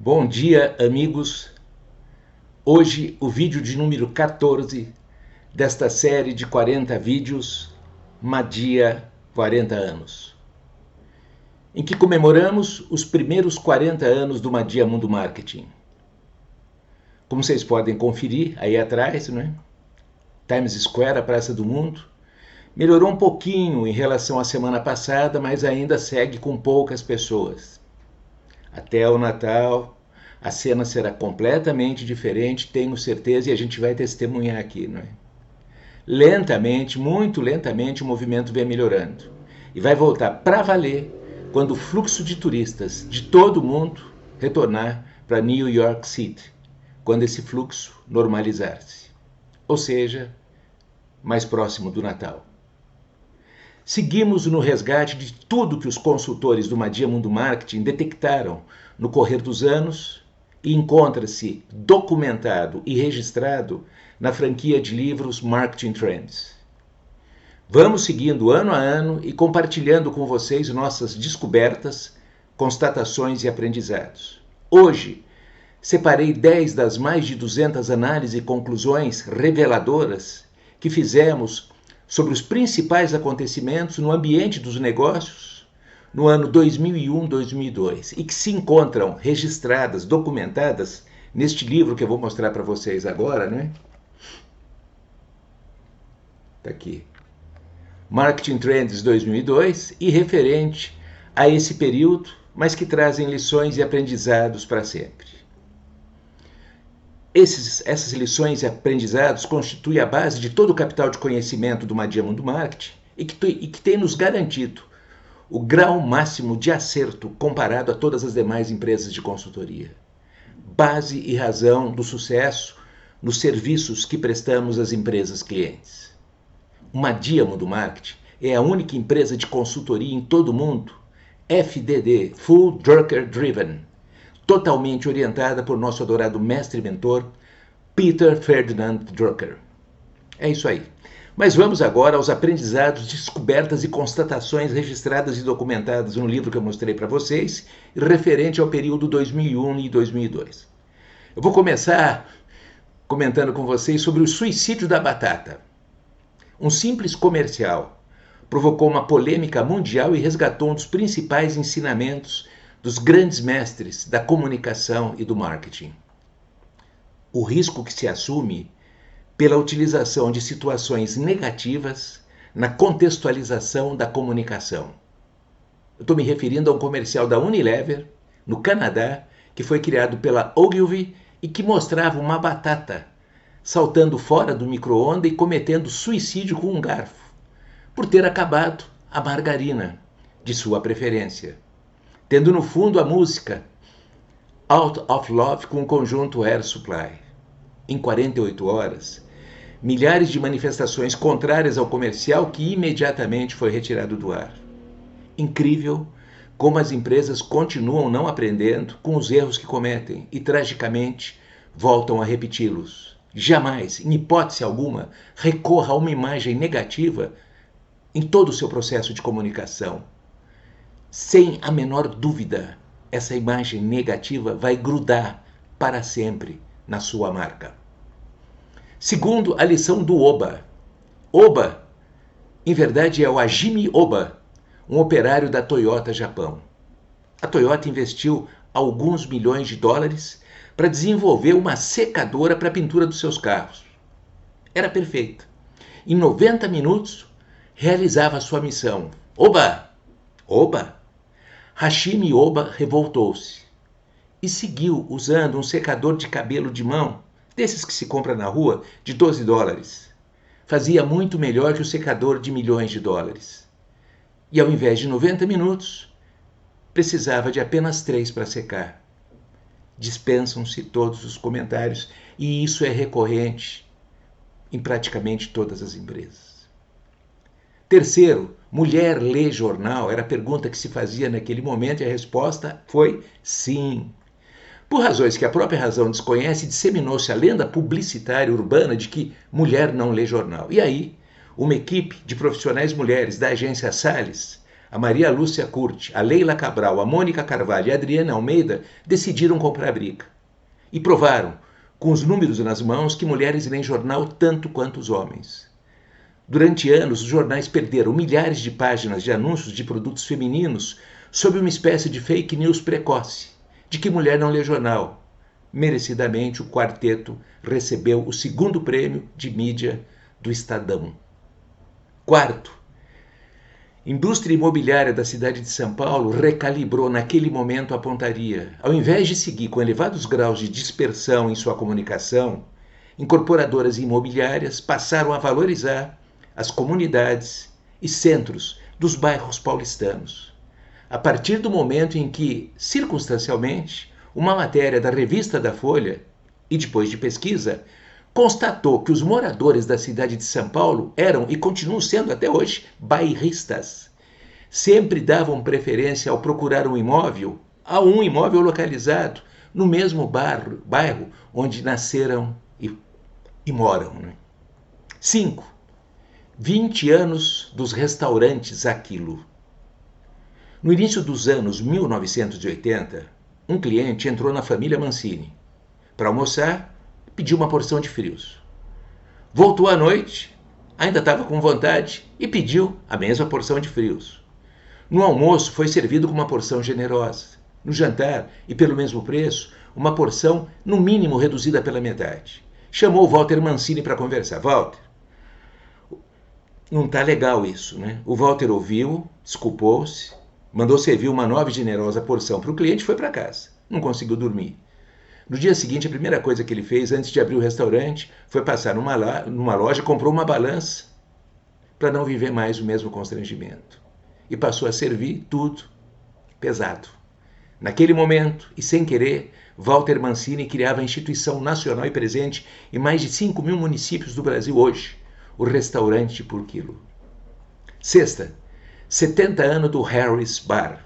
Bom dia, amigos. Hoje o vídeo de número 14 desta série de 40 vídeos, Madia 40 anos, em que comemoramos os primeiros 40 anos do Madia Mundo Marketing. Como vocês podem conferir aí atrás, né? Times Square, a Praça do Mundo, melhorou um pouquinho em relação à semana passada, mas ainda segue com poucas pessoas. Até o Natal, a cena será completamente diferente, tenho certeza, e a gente vai testemunhar aqui, não é? Lentamente, muito lentamente, o movimento vem melhorando. E vai voltar para valer quando o fluxo de turistas de todo o mundo retornar para New York City, quando esse fluxo normalizar-se. Ou seja, mais próximo do Natal. Seguimos no resgate de tudo que os consultores do Madia Mundo Marketing detectaram no correr dos anos e encontra-se documentado e registrado na franquia de livros Marketing Trends. Vamos seguindo ano a ano e compartilhando com vocês nossas descobertas, constatações e aprendizados. Hoje, separei 10 das mais de 200 análises e conclusões reveladoras que fizemos sobre os principais acontecimentos no ambiente dos negócios no ano 2001-2002 e que se encontram registradas, documentadas neste livro que eu vou mostrar para vocês agora, né? Tá aqui. Marketing Trends 2002 e referente a esse período, mas que trazem lições e aprendizados para sempre. Essas lições e aprendizados constituem a base de todo o capital de conhecimento do Madia Mundo Marketing e que tem nos garantido o grau máximo de acerto comparado a todas as demais empresas de consultoria. Base e razão do sucesso nos serviços que prestamos às empresas clientes. O Madia Mundo Marketing é a única empresa de consultoria em todo o mundo, FDD, Full Drucker Driven, totalmente orientada por nosso adorado mestre e mentor, Peter Ferdinand Drucker. É isso aí. Mas vamos agora aos aprendizados, descobertas e constatações registradas e documentadas no livro que eu mostrei para vocês, referente ao período 2001 e 2002. Eu vou começar comentando com vocês sobre o suicídio da batata. Um simples comercial provocou uma polêmica mundial e resgatou um dos principais ensinamentos dos grandes mestres da comunicação e do marketing. O risco que se assume pela utilização de situações negativas na contextualização da comunicação. Eu estou me referindo a um comercial da Unilever, no Canadá, que foi criado pela Ogilvy e que mostrava uma batata saltando fora do micro-ondas e cometendo suicídio com um garfo, por ter acabado a margarina de sua preferência, tendo no fundo a música Out of Love com o conjunto Air Supply. Em 48 horas, milhares de manifestações contrárias ao comercial que imediatamente foi retirado do ar. Incrível como as empresas continuam não aprendendo com os erros que cometem e, tragicamente, voltam a repeti-los. Jamais, em hipótese alguma, recorra a uma imagem negativa em todo o seu processo de comunicação. Sem a menor dúvida, essa imagem negativa vai grudar para sempre na sua marca. Segundo, a lição do Oba. Oba, em verdade, é o Hajime Oba, um operário da Toyota Japão. A Toyota investiu alguns milhões de dólares para desenvolver uma secadora para a pintura dos seus carros. Era perfeita. Em 90 minutos, realizava a sua missão. Oba! Oba! Hajime Oba revoltou-se e seguiu usando um secador de cabelo de mão, desses que se compra na rua, de 12 dólares. Fazia muito melhor que o secador de milhões de dólares. E ao invés de 90 minutos, precisava de apenas 3 para secar. Dispensam-se todos os comentários e isso é recorrente em praticamente todas as empresas. Terceiro, mulher lê jornal? Era a pergunta que se fazia naquele momento e a resposta foi sim. Por razões que a própria razão desconhece, disseminou-se a lenda publicitária urbana de que mulher não lê jornal. E aí, uma equipe de profissionais mulheres da agência Salles A Maria Lúcia Curti, a Leila Cabral, a Mônica Carvalho e a Adriana Almeida decidiram comprar a briga. E provaram, com os números nas mãos, que mulheres leem jornal tanto quanto os homens. Durante anos, os jornais perderam milhares de páginas de anúncios de produtos femininos sob uma espécie de fake news precoce, de que mulher não lê jornal. Merecidamente, o quarteto recebeu o segundo prêmio de mídia do Estadão. Quarto, a indústria imobiliária da cidade de São Paulo recalibrou naquele momento a pontaria. Ao invés de seguir com elevados graus de dispersão em sua comunicação, incorporadoras imobiliárias passaram a valorizar as comunidades e centros dos bairros paulistanos. A partir do momento em que, circunstancialmente, uma matéria da revista da Folha, e depois de pesquisa, constatou que os moradores da cidade de São Paulo eram e continuam sendo até hoje bairristas. Sempre davam preferência ao procurar um imóvel localizado no mesmo bairro onde nasceram e moram. 5. 20 anos dos restaurantes Aquilo. No início dos anos 1980, um cliente entrou na família Mancini. Para almoçar, pediu uma porção de frios. Voltou à noite, ainda estava com vontade, e pediu a mesma porção de frios. No almoço, foi servido com uma porção generosa. No jantar, e pelo mesmo preço, uma porção, no mínimo, reduzida pela metade. Chamou Walter Mancini para conversar. Walter, não está legal isso, né? O Walter ouviu, desculpou-se, mandou servir uma nova e generosa porção para o cliente e foi para casa. Não conseguiu dormir. No dia seguinte, a primeira coisa que ele fez, antes de abrir o restaurante, foi passar numa loja, comprou uma balança para não viver mais o mesmo constrangimento. E passou a servir tudo pesado. Naquele momento, e sem querer, Walter Mancini criava a instituição nacional e presente em mais de 5 mil municípios do Brasil hoje, o restaurante por quilo. Sexta, 70 anos do Harry's Bar.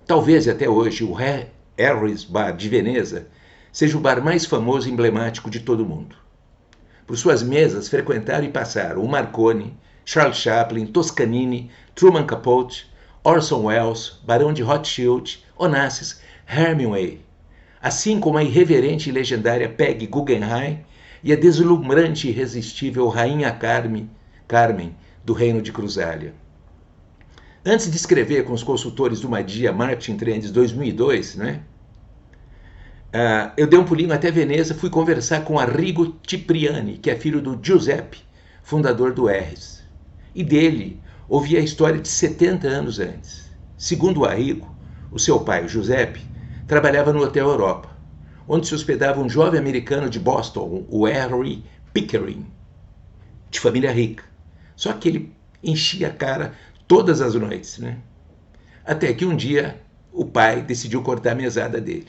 Talvez até hoje o Harry's Bar de Veneza seja o bar mais famoso e emblemático de todo o mundo. Por suas mesas frequentaram e passaram o Marconi, Charles Chaplin, Toscanini, Truman Capote, Orson Welles, Barão de Rothschild, Onassis, Hemingway, assim como a irreverente e legendária Peggy Guggenheim e a deslumbrante e irresistível Rainha Carmen do Reino de Cruzália. Antes de escrever com os consultores do Madia Marketing Trends 2002, eu dei um pulinho até Veneza, fui conversar com Arrigo Cipriani, que é filho do Giuseppe, fundador do Harry's. E dele ouvi a história de 70 anos antes. Segundo o Arrigo, o seu pai, o Giuseppe, trabalhava no Hotel Europa, onde se hospedava um jovem americano de Boston, o Harry Pickering, de família rica. Só que ele enchia a cara todas as noites, Até que um dia o pai decidiu cortar a mesada dele.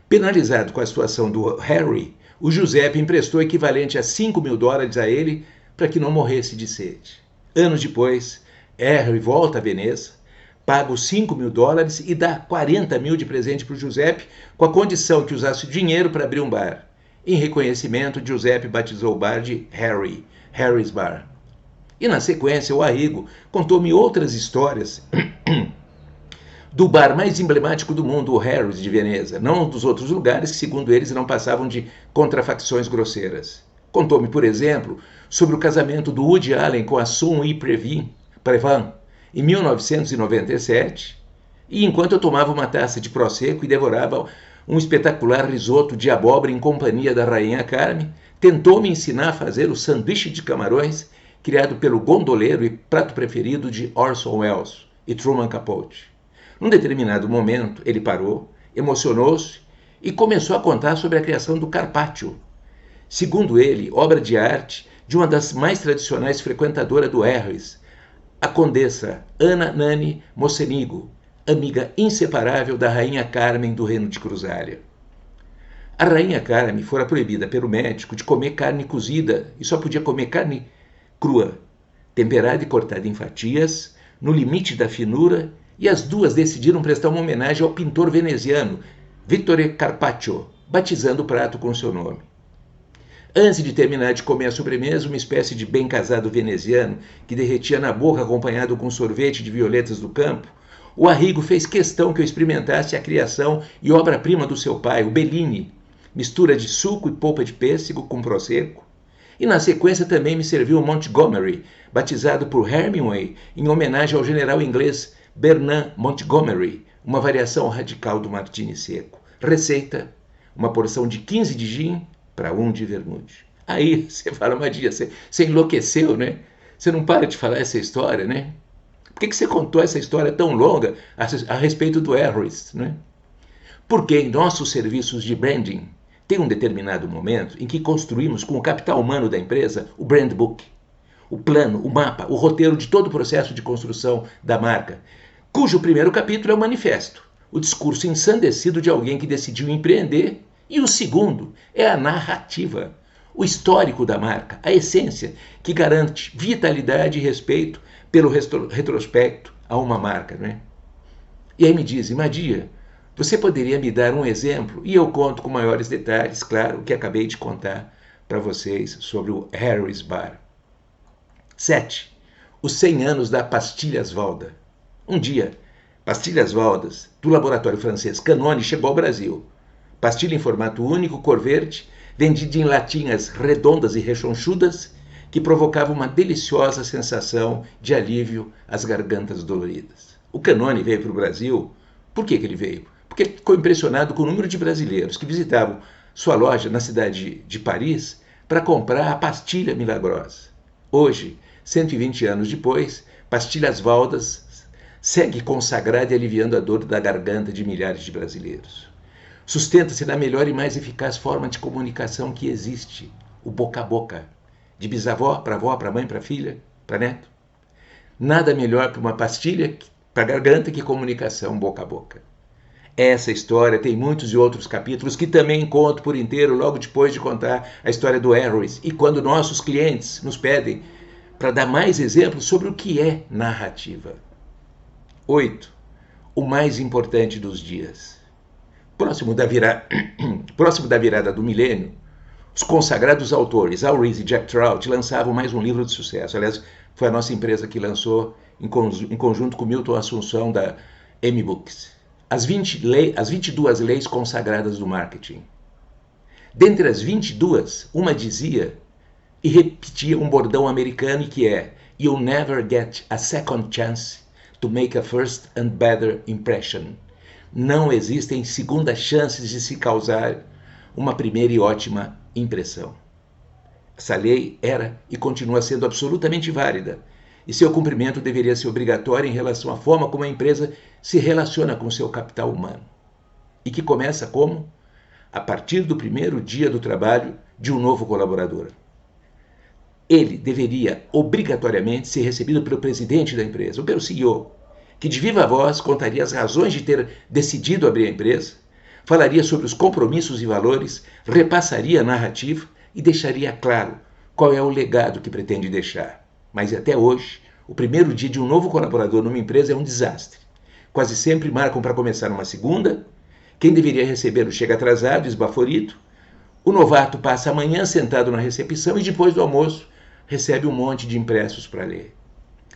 Penalizado com a situação do Harry, o Giuseppe emprestou o equivalente a $5.000 a ele para que não morresse de sede. Anos depois, Harry volta a Veneza, paga os $5.000 e dá 40 mil de presente para o Giuseppe, com a condição que usasse o dinheiro para abrir um bar. Em reconhecimento, Giuseppe batizou o bar de Harry's Bar. E na sequência, o Arrigo contou-me outras histórias do bar mais emblemático do mundo, o Harry's de Veneza, não dos outros lugares que, segundo eles, não passavam de contrafacções grosseiras. Contou-me, por exemplo, sobre o casamento do Woody Allen com a Soon-Yi Previn, em 1997, e enquanto eu tomava uma taça de prosecco e devorava um espetacular risoto de abóbora em companhia da Rainha Carmen, tentou me ensinar a fazer o sanduíche de camarões criado pelo gondoleiro e prato preferido de Orson Welles e Truman Capote. Num determinado momento, ele parou, emocionou-se e começou a contar sobre a criação do carpaccio. Segundo ele, obra de arte de uma das mais tradicionais frequentadoras do Harry's, a condessa Ana Nani Mocenigo, amiga inseparável da Rainha Carmen do Reino de Cruzália. A Rainha Carmen fora proibida pelo médico de comer carne cozida e só podia comer carne crua, temperada e cortada em fatias, no limite da finura, e as duas decidiram prestar uma homenagem ao pintor veneziano Vittore Carpaccio, batizando o prato com seu nome. Antes de terminar de comer a sobremesa, uma espécie de bem-casado veneziano que derretia na boca acompanhado com sorvete de violetas do campo, o Arrigo fez questão que eu experimentasse a criação e obra-prima do seu pai, o Bellini, mistura de suco e polpa de pêssego com prosecco. E na sequência também me serviu o Montgomery, batizado por Hemingway em homenagem ao general inglês Bernard Montgomery, uma variação radical do martini seco. Receita: uma porção de 15 de gin para 1 de vermute. Aí você fala, Madia, você enlouqueceu, né? Você não para de falar essa história, né? Por que você contou essa história tão longa a respeito do Harris, né? Porque em nossos serviços de branding tem um determinado momento em que construímos com o capital humano da empresa o brand book, o plano, o mapa, o roteiro de todo o processo de construção da marca, cujo primeiro capítulo é o manifesto, o discurso ensandecido de alguém que decidiu empreender, e o segundo é a narrativa, o histórico da marca, a essência que garante vitalidade e respeito pelo retrospecto a uma marca, né? E aí me dizem, Madia, você poderia me dar um exemplo? E eu conto com maiores detalhes, claro, o que acabei de contar para vocês sobre o Harris Bar. 7. Os 100 anos da Pastilhas Valda. Um dia, Pastilhas Valdas, do laboratório francês Canone, chegou ao Brasil. Pastilha em formato único, cor verde, vendida em latinhas redondas e rechonchudas, que provocava uma deliciosa sensação de alívio às gargantas doloridas. O Canone veio para o Brasil. Por que ele veio? Porque ficou impressionado com o número de brasileiros que visitavam sua loja na cidade de Paris para comprar a pastilha milagrosa. Hoje, 120 anos depois, Pastilhas Valdas segue consagrada e aliviando a dor da garganta de milhares de brasileiros. Sustenta-se na melhor e mais eficaz forma de comunicação que existe, o boca a boca. De bisavó para avó, para mãe, para filha, para neto. Nada melhor para uma pastilha, para a garganta, que comunicação boca a boca. Essa história tem muitos e outros capítulos que também conto por inteiro logo depois de contar a história do Harris e quando nossos clientes nos pedem para dar mais exemplos sobre o que é narrativa. 8. O mais importante dos dias. Próximo da virada do milênio, os consagrados autores Al Ries e Jack Trout lançavam mais um livro de sucesso. Aliás, foi a nossa empresa que lançou em conjunto com Milton Assunção da M-Books. As 22 leis consagradas do marketing. Dentre as 22, uma dizia e repetia um bordão americano que é "You'll never get a second chance to make a first and better impression." Não existem segundas chances de se causar uma primeira e ótima impressão. Essa lei era e continua sendo absolutamente válida, e seu cumprimento deveria ser obrigatório em relação à forma como a empresa se relaciona com seu capital humano. E que começa como? A partir do primeiro dia do trabalho de um novo colaborador. Ele deveria obrigatoriamente ser recebido pelo presidente da empresa, ou pelo CEO, que de viva voz contaria as razões de ter decidido abrir a empresa, falaria sobre os compromissos e valores, repassaria a narrativa e deixaria claro qual é o legado que pretende deixar. Mas até hoje, o primeiro dia de um novo colaborador numa empresa é um desastre. Quase sempre marcam para começar uma segunda, quem deveria recebê-lo chega atrasado, esbaforido, o novato passa a manhã sentado na recepção e depois do almoço recebe um monte de impressos para ler.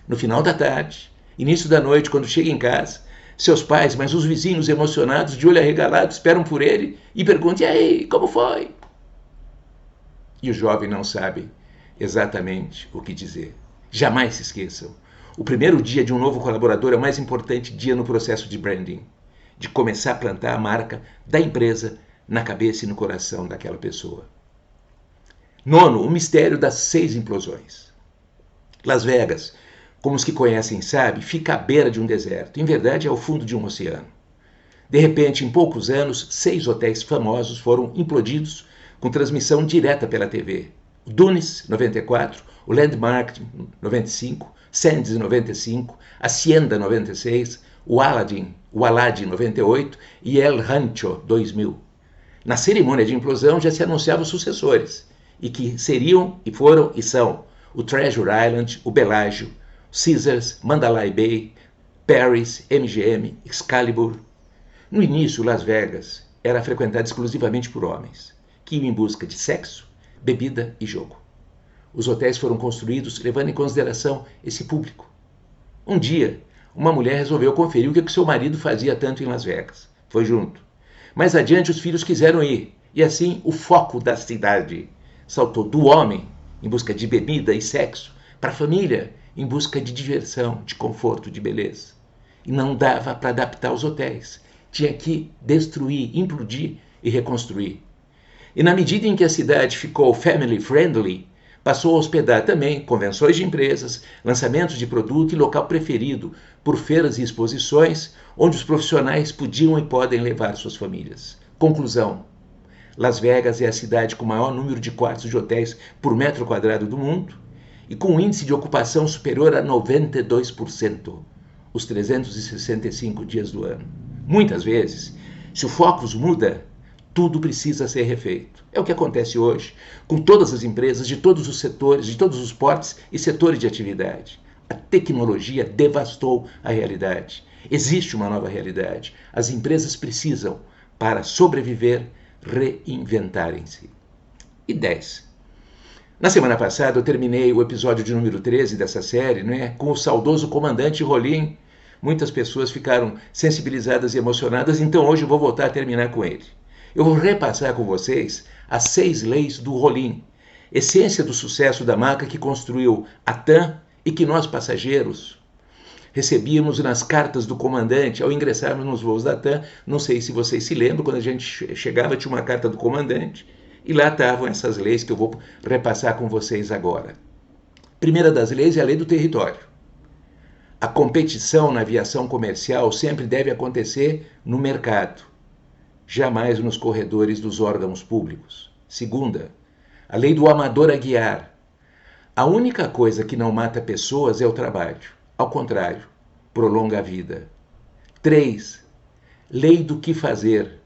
No final da tarde, início da noite, quando chega em casa, seus pais, mas os vizinhos emocionados, de olho arregalado, esperam por ele e perguntam: "E aí, como foi?" E o jovem não sabe exatamente o que dizer. Jamais se esqueçam. O primeiro dia de um novo colaborador é o mais importante dia no processo de branding, de começar a plantar a marca da empresa na cabeça e no coração daquela pessoa. 9. O mistério das 6 implosões. Las Vegas, como os que conhecem sabem, fica à beira de um deserto. Em verdade, é ao fundo de um oceano. De repente, em poucos anos, 6 hotéis famosos foram implodidos com transmissão direta pela TV. O Dunes, 94, o Landmark, 95, Sands, 95, Hacienda, 96, o Aladdin, 98 e El Rancho, 2000. Na cerimônia de implosão já se anunciavam os sucessores, e que seriam, e foram, e são o Treasure Island, o Bellagio, Caesars, Mandalay Bay, Paris, MGM, Excalibur. No início, Las Vegas era frequentada exclusivamente por homens, que iam em busca de sexo, bebida e jogo. Os hotéis foram construídos levando em consideração esse público. Um dia, uma mulher resolveu conferir o que seu marido fazia tanto em Las Vegas. Foi junto. Mais adiante, os filhos quiseram ir, e assim o foco da cidade saltou do homem, em busca de bebida e sexo, para a família, em busca de diversão, de conforto, de beleza. E não dava para adaptar os hotéis. Tinha que destruir, implodir e reconstruir. E na medida em que a cidade ficou family friendly, passou a hospedar também convenções de empresas, lançamentos de produto e local preferido por feiras e exposições, onde os profissionais podiam e podem levar suas famílias. Conclusão: Las Vegas é a cidade com o maior número de quartos de hotéis por metro quadrado do mundo e com um índice de ocupação superior a 92%, os 365 dias do ano. Muitas vezes, se o foco muda, tudo precisa ser refeito. É o que acontece hoje com todas as empresas de todos os setores, de todos os portes e setores de atividade. A tecnologia devastou a realidade. Existe uma nova realidade. As empresas precisam, para sobreviver, reinventarem-se. E 10. Na semana passada eu terminei o episódio de número 13 dessa série, com o saudoso comandante Rolim. Muitas pessoas ficaram sensibilizadas e emocionadas, então hoje eu vou voltar a terminar com ele. Eu vou repassar com vocês as 6 leis do Rolim, essência do sucesso da marca que construiu a TAM e que nós, passageiros, recebíamos nas cartas do comandante ao ingressarmos nos voos da TAM. Não sei se vocês se lembram, quando a gente chegava tinha uma carta do comandante e lá estavam essas leis que eu vou repassar com vocês agora. A primeira das leis é a lei do território. A competição na aviação comercial sempre deve acontecer no mercado, jamais nos corredores dos órgãos públicos. Segunda, a lei do amador a guiar. A única coisa que não mata pessoas é o trabalho. Ao contrário, prolonga a vida. 3. Lei do que fazer.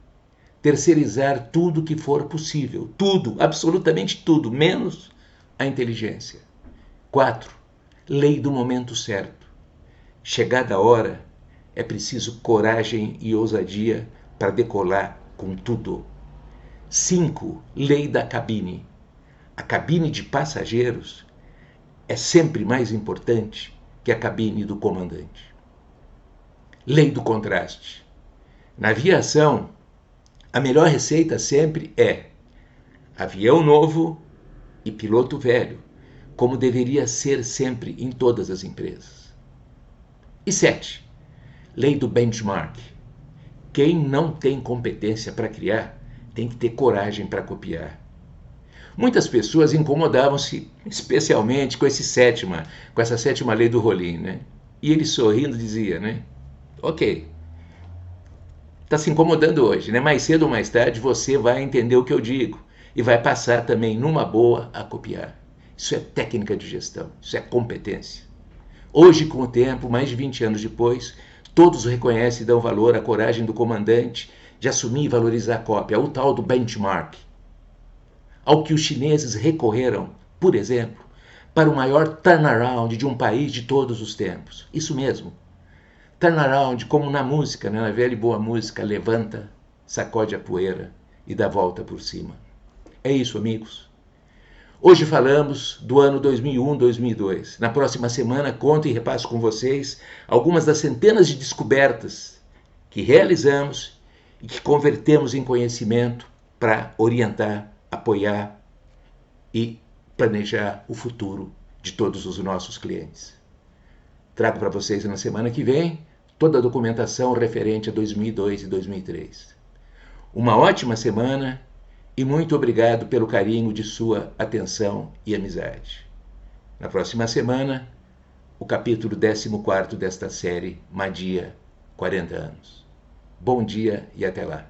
Terceirizar tudo que for possível. Tudo, absolutamente tudo, menos a inteligência. 4. Lei do momento certo. Chegada a hora, é preciso coragem e ousadia para decolar com tudo. 5. Lei da cabine. A cabine de passageiros é sempre mais importante que a cabine do comandante. Lei do contraste. Na aviação, a melhor receita sempre é avião novo e piloto velho, como deveria ser sempre em todas as empresas. E 7. Lei do benchmark. Quem não tem competência para criar, tem que ter coragem para copiar. Muitas pessoas incomodavam-se, especialmente com essa sétima lei do Rolim, E ele sorrindo dizia, ok, está se incomodando hoje, mais cedo ou mais tarde você vai entender o que eu digo e vai passar também numa boa a copiar. Isso é técnica de gestão, isso é competência. Hoje, com o tempo, mais de 20 anos depois, todos reconhecem e dão valor à coragem do comandante de assumir e valorizar a cópia, o tal do benchmark, ao que os chineses recorreram, por exemplo, para o maior turnaround de um país de todos os tempos. Isso mesmo, turnaround como na música, na velha e boa música, levanta, sacode a poeira e dá volta por cima. É isso, amigos. Hoje falamos do ano 2001-2002. Na próxima semana conto e repasso com vocês algumas das centenas de descobertas que realizamos e que convertemos em conhecimento para orientar, apoiar e planejar o futuro de todos os nossos clientes. Trago para vocês na semana que vem toda a documentação referente a 2002 e 2003. Uma ótima semana e muito obrigado pelo carinho de sua atenção e amizade. Na próxima semana, o capítulo 14º desta série, Madia, 40 anos. Bom dia e até lá.